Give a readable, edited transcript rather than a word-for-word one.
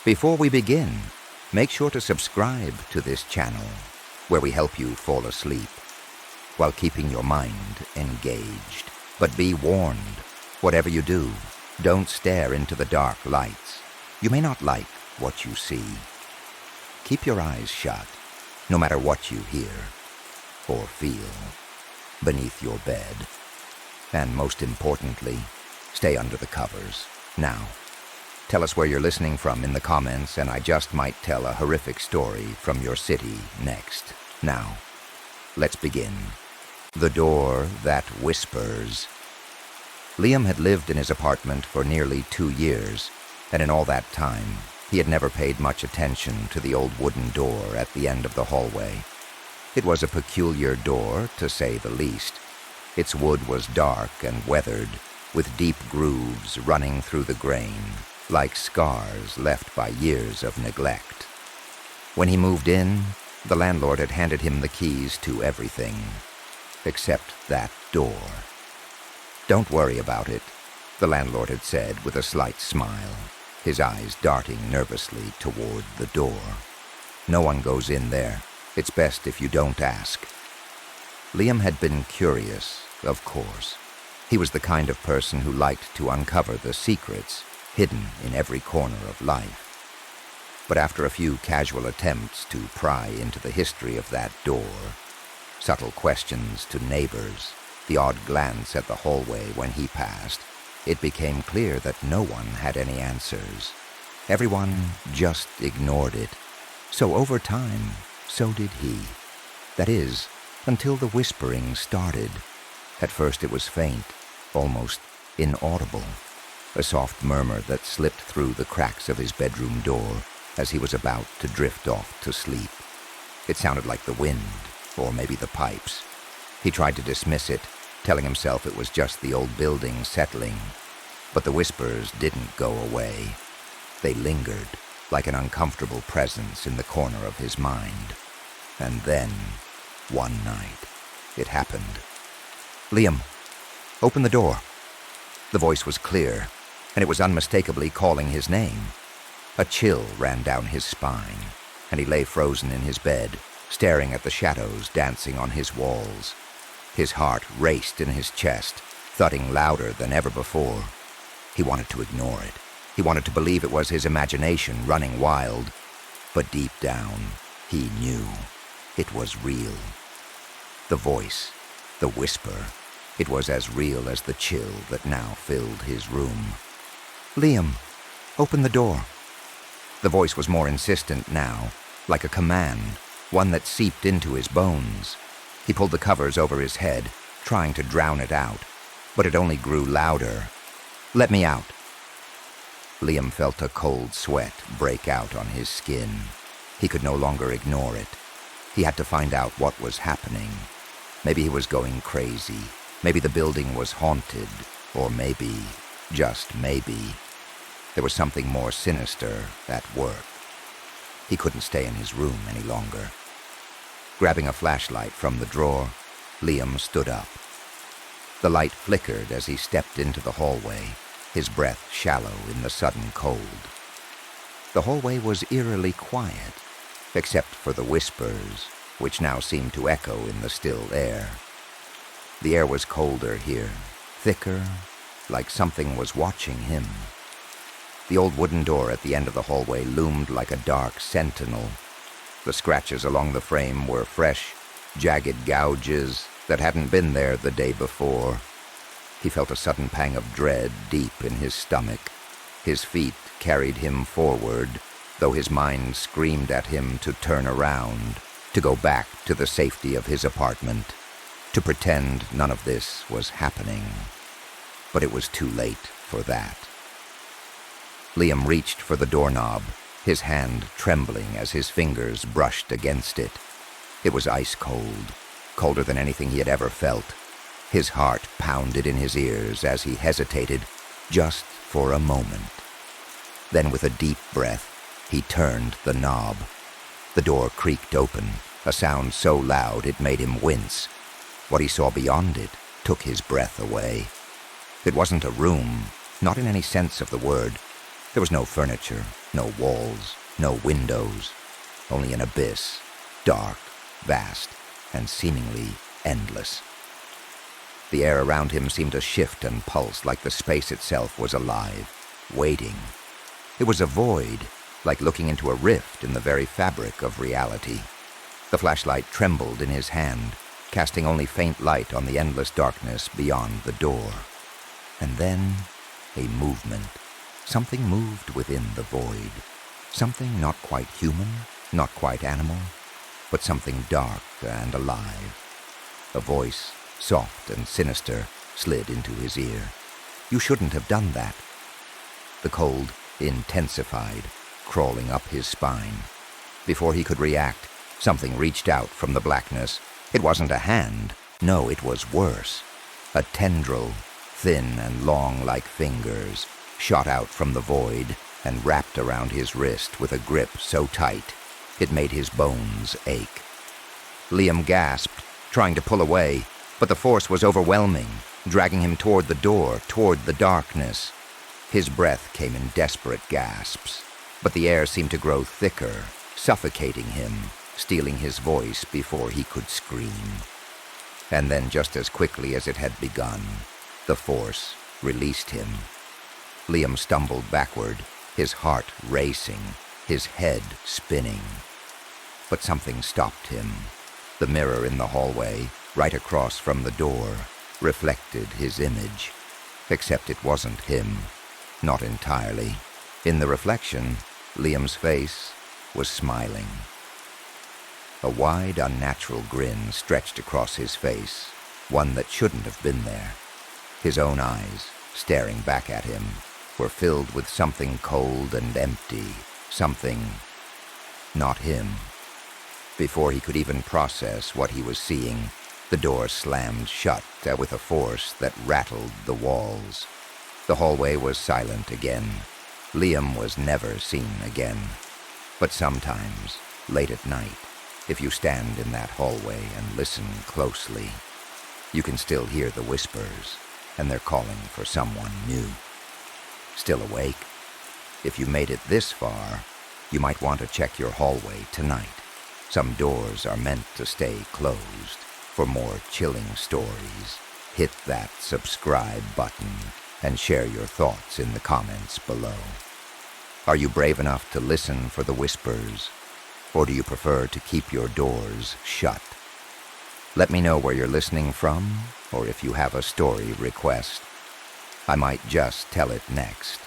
Before we begin, make sure to subscribe to this channel, where we help you fall asleep while keeping your mind engaged. But be warned, whatever you do, don't stare into the dark lights. You may not like what you see. Keep your eyes shut, no matter what you hear or feel beneath your bed. And most importantly, stay under the covers. Now, tell us where you're listening from in the comments, and I just might tell a horrific story from your city next. Now, let's begin. The Door That Whispers. Liam had lived in his apartment for nearly 2 years, and in all that time, he had never paid much attention to the old wooden door at the end of the hallway. It was a peculiar door, to say the least. Its wood was dark and weathered, with deep grooves running through the grain, like scars left by years of neglect. When he moved in, the landlord had handed him the keys to everything, except that door. "Don't worry about it," the landlord had said with a slight smile, his eyes darting nervously toward the door. "No one goes in there. It's best if you don't ask." Liam had been curious, of course. He was the kind of person who liked to uncover the secrets hidden in every corner of life. But after a few casual attempts to pry into the history of that door, subtle questions to neighbors, the odd glance at the hallway when he passed, it became clear that no one had any answers. Everyone just ignored it. So over time, so did he. That is, until the whispering started. At first it was faint, almost inaudible, a soft murmur that slipped through the cracks of his bedroom door as he was about to drift off to sleep. It sounded like the wind, or maybe the pipes. He tried to dismiss it, telling himself it was just the old building settling. But the whispers didn't go away. They lingered, like an uncomfortable presence in the corner of his mind. And then, one night, it happened. "Liam, open the door." The voice was clear, and it was unmistakably calling his name. A chill ran down his spine, and he lay frozen in his bed, staring at the shadows dancing on his walls. His heart raced in his chest, thudding louder than ever before. He wanted to ignore it. He wanted to believe it was his imagination running wild. But deep down, he knew it was real. The voice, the whisper, it was as real as the chill that now filled his room. "Liam, open the door." The voice was more insistent now, like a command, one that seeped into his bones. He pulled the covers over his head, trying to drown it out, but it only grew louder. "Let me out." Liam felt a cold sweat break out on his skin. He could no longer ignore it. He had to find out what was happening. Maybe he was going crazy. Maybe the building was haunted. Or maybe, just maybe, there was something more sinister at work. He couldn't stay in his room any longer. Grabbing a flashlight from the drawer, Liam stood up. The light flickered as he stepped into the hallway, his breath shallow in the sudden cold. The hallway was eerily quiet, except for the whispers, which now seemed to echo in the still air. The air was colder here, thicker, like something was watching him. The old wooden door at the end of the hallway loomed like a dark sentinel. The scratches along the frame were fresh, jagged gouges that hadn't been there the day before. He felt a sudden pang of dread deep in his stomach. His feet carried him forward, though his mind screamed at him to turn around, to go back to the safety of his apartment, to pretend none of this was happening. But it was too late for that. Liam reached for the doorknob, his hand trembling as his fingers brushed against it. It was ice cold, colder than anything he had ever felt. His heart pounded in his ears as he hesitated, just for a moment. Then with a deep breath, he turned the knob. The door creaked open, a sound so loud it made him wince. What he saw beyond it took his breath away. It wasn't a room, not in any sense of the word. There was no furniture, no walls, no windows, only an abyss, dark, vast, and seemingly endless. The air around him seemed to shift and pulse like the space itself was alive, waiting. It was a void, like looking into a rift in the very fabric of reality. The flashlight trembled in his hand, casting only faint light on the endless darkness beyond the door. And then, a movement. Something moved within the void. Something not quite human, not quite animal, but something dark and alive. A voice, soft and sinister, slid into his ear. "You shouldn't have done that." The cold intensified, crawling up his spine. Before he could react, something reached out from the blackness. It wasn't a hand. No, it was worse. A tendril, thin and long like fingers, shot out from the void and wrapped around his wrist with a grip so tight it made his bones ache. Liam gasped, trying to pull away, but the force was overwhelming, dragging him toward the door, toward the darkness. His breath came in desperate gasps, but the air seemed to grow thicker, suffocating him, stealing his voice before he could scream. And then, just as quickly as it had begun, the force released him. Liam stumbled backward, his heart racing, his head spinning. But something stopped him. The mirror in the hallway, right across from the door, reflected his image. Except it wasn't him. Not entirely. In the reflection, Liam's face was smiling. A wide, unnatural grin stretched across his face, one that shouldn't have been there. His own eyes, staring back at him, were filled with something cold and empty, something not him. Before he could even process what he was seeing, the door slammed shut with a force that rattled the walls. The hallway was silent again. Liam was never seen again. But sometimes, late at night, if you stand in that hallway and listen closely, you can still hear the whispers, and they're calling for someone new. Still awake? If you made it this far, you might want to check your hallway tonight. Some doors are meant to stay closed. For more chilling stories, hit that subscribe button and share your thoughts in the comments below. Are you brave enough to listen for the whispers, or do you prefer to keep your doors shut? Let me know where you're listening from, or if you have a story request. I might just tell it next.